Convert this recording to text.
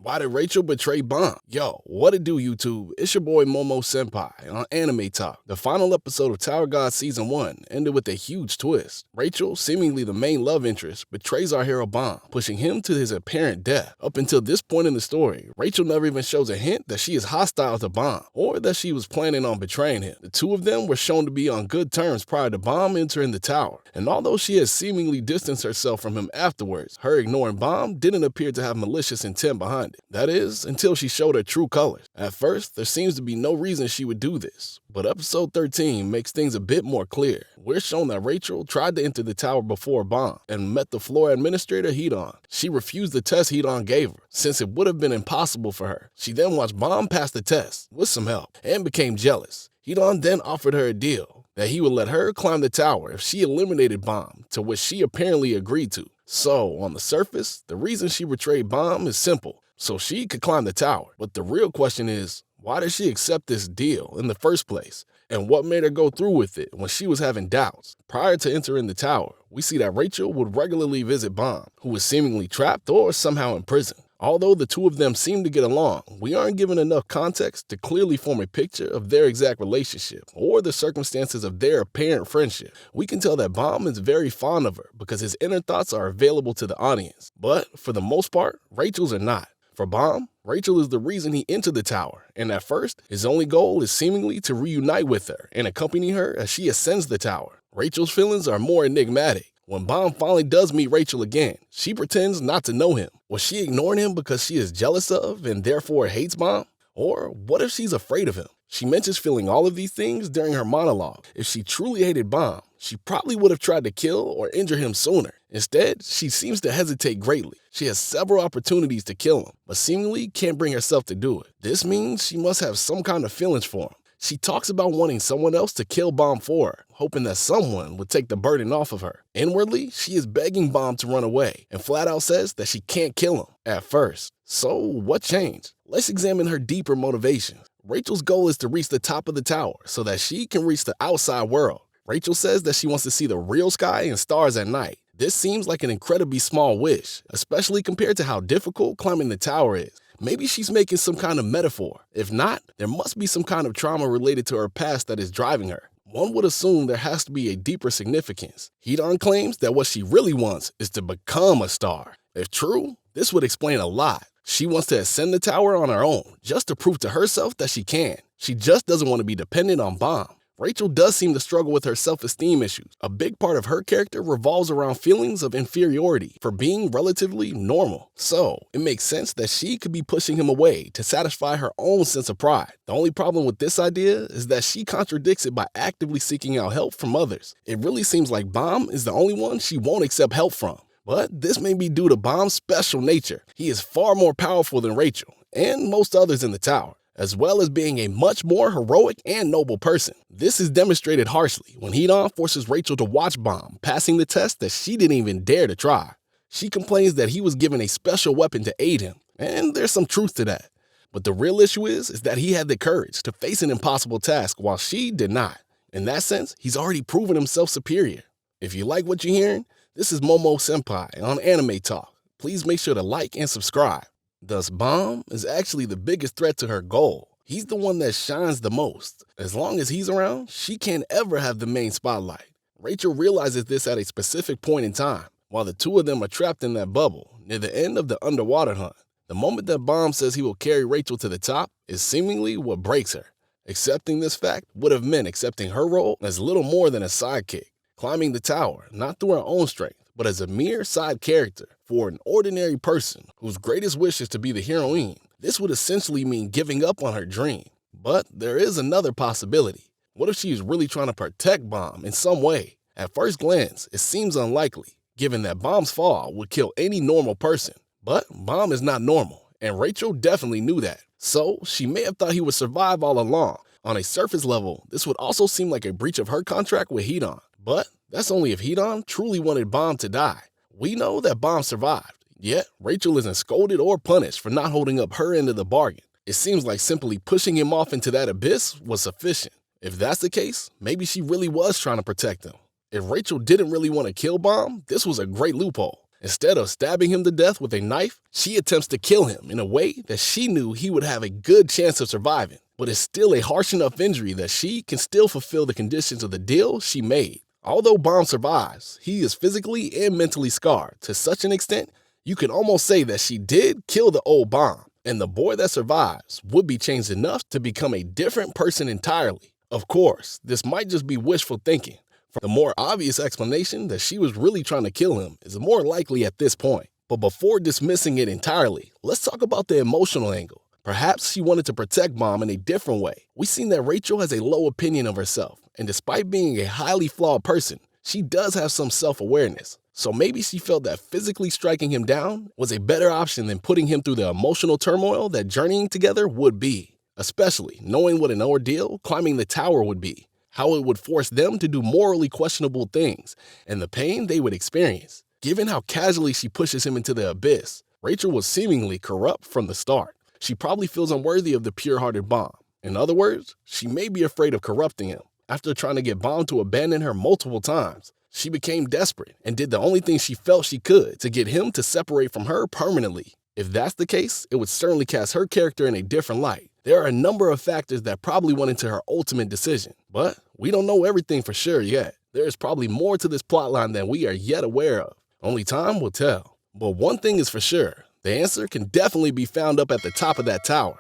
Why did Rachel betray Bomb? Yo, what it do, YouTube? It's your boy Momo Senpai on Anime Talk. The final episode of Tower God Season 1 ended with a huge twist. Rachel, seemingly the main love interest, betrays our hero Bomb, pushing him to his apparent death. Up until this point in the story, Rachel never even shows a hint that she is hostile to Bomb, or that she was planning on betraying him. The two of them were shown to be on good terms prior to Bomb entering the tower, and although she has seemingly distanced herself from him afterwards, her ignoring Bomb didn't appear to have malicious intent behind it. That is, until she showed her true colors. At first, there seems to be no reason she would do this, but episode 13 makes things a bit more clear. We're shown that Rachel tried to enter the tower before Bomb and met the floor administrator Hedon. She refused the test Hedon gave her, since it would have been impossible for her. She then watched Bomb pass the test, with some help, and became jealous. Hedon then offered her a deal, that he would let her climb the tower if she eliminated Bomb, to which she apparently agreed to. So, on the surface, the reason she betrayed Bomb is simple, so she could climb the tower. But the real question is, why did she accept this deal in the first place? And what made her go through with it when she was having doubts? Prior to entering the tower, we see that Rachel would regularly visit Bomb, who was seemingly trapped or somehow in prison. Although the two of them seem to get along, we aren't given enough context to clearly form a picture of their exact relationship or the circumstances of their apparent friendship. We can tell that Bomb is very fond of her because his inner thoughts are available to the audience. But for the most part, Rachel's are not. For Bomb, Rachel is the reason he entered the tower, and at first, his only goal is seemingly to reunite with her and accompany her as she ascends the tower. Rachel's feelings are more enigmatic. When Bomb finally does meet Rachel again, she pretends not to know him. Was she ignoring him because she is jealous of and therefore hates Bomb? Or what if she's afraid of him? She mentions feeling all of these things during her monologue. If she truly hated Bomb, she probably would have tried to kill or injure him sooner. Instead, she seems to hesitate greatly. She has several opportunities to kill him, but seemingly can't bring herself to do it. This means she must have some kind of feelings for him. She talks about wanting someone else to kill Bomb for her, hoping that someone would take the burden off of her. Inwardly, she is begging Bomb to run away, and flat out says that she can't kill him at first. So, what changed? Let's examine her deeper motivations. Rachel's goal is to reach the top of the tower so that she can reach the outside world. Rachel says that she wants to see the real sky and stars at night. This seems like an incredibly small wish, especially compared to how difficult climbing the tower is. Maybe she's making some kind of metaphor. If not, there must be some kind of trauma related to her past that is driving her. One would assume there has to be a deeper significance. Hedon claims that what she really wants is to become a star. If true, this would explain a lot. She wants to ascend the tower on her own, just to prove to herself that she can. She just doesn't want to be dependent on Bomb. Rachel does seem to struggle with her self-esteem issues. A big part of her character revolves around feelings of inferiority for being relatively normal. So, it makes sense that she could be pushing him away to satisfy her own sense of pride. The only problem with this idea is that she contradicts it by actively seeking out help from others. It really seems like Bomb is the only one she won't accept help from. But this may be due to Bomb's special nature. He is far more powerful than Rachel, and most others in the tower, as well as being a much more heroic and noble person. This is demonstrated harshly when Hedon forces Rachel to watch Bomb passing the test that she didn't even dare to try. She complains that he was given a special weapon to aid him, and there's some truth to that. But the real issue is that he had the courage to face an impossible task while she did not. In that sense, he's already proven himself superior. If you like what you're hearing, this is Momo Senpai on Anime Talk. Please make sure to like and subscribe. Thus, Bomb is actually the biggest threat to her goal. He's the one that shines the most. As long as he's around, she can't ever have the main spotlight. Rachel realizes this at a specific point in time, while the two of them are trapped in that bubble near the end of the underwater hunt. The moment that Bomb says he will carry Rachel to the top is seemingly what breaks her. Accepting this fact would have meant accepting her role as little more than a sidekick, climbing the tower not through her own strength, but as a mere side character for an ordinary person whose greatest wish is to be the heroine. This would essentially mean giving up on her dream. But there is another possibility. What if she is really trying to protect Bomb in some way? At first glance, it seems unlikely, given that Bomb's fall would kill any normal person. But Bomb is not normal, and Rachel definitely knew that. So she may have thought he would survive all along. On a surface level, this would also seem like a breach of her contract with Hedon. But that's only if Hedon truly wanted Bomb to die. We know that Bomb survived, yet Rachel isn't scolded or punished for not holding up her end of the bargain. It seems like simply pushing him off into that abyss was sufficient. If that's the case, maybe she really was trying to protect him. If Rachel didn't really want to kill Bomb, this was a great loophole. Instead of stabbing him to death with a knife, she attempts to kill him in a way that she knew he would have a good chance of surviving, but it's still a harsh enough injury that she can still fulfill the conditions of the deal she made. Although Bomb survives, he is physically and mentally scarred to such an extent you can almost say that she did kill the old Bomb, and the boy that survives would be changed enough to become a different person entirely. Of course, this might just be wishful thinking. The more obvious explanation that she was really trying to kill him is more likely at this point. But before dismissing it entirely, let's talk about the emotional angle. Perhaps she wanted to protect Mom in a different way. We've seen that Rachel has a low opinion of herself, and despite being a highly flawed person, she does have some self-awareness. So maybe she felt that physically striking him down was a better option than putting him through the emotional turmoil that journeying together would be, especially knowing what an ordeal climbing the tower would be, how it would force them to do morally questionable things, and the pain they would experience. Given how casually she pushes him into the abyss, Rachel was seemingly corrupt from the start. She probably feels unworthy of the pure-hearted Bomb. In other words, she may be afraid of corrupting him. After trying to get Bomb to abandon her multiple times, she became desperate and did the only thing she felt she could to get him to separate from her permanently. If that's the case, it would certainly cast her character in a different light. There are a number of factors that probably went into her ultimate decision, but we don't know everything for sure yet. There is probably more to this plotline than we are yet aware of. Only time will tell. But one thing is for sure, the answer can definitely be found up at the top of that tower.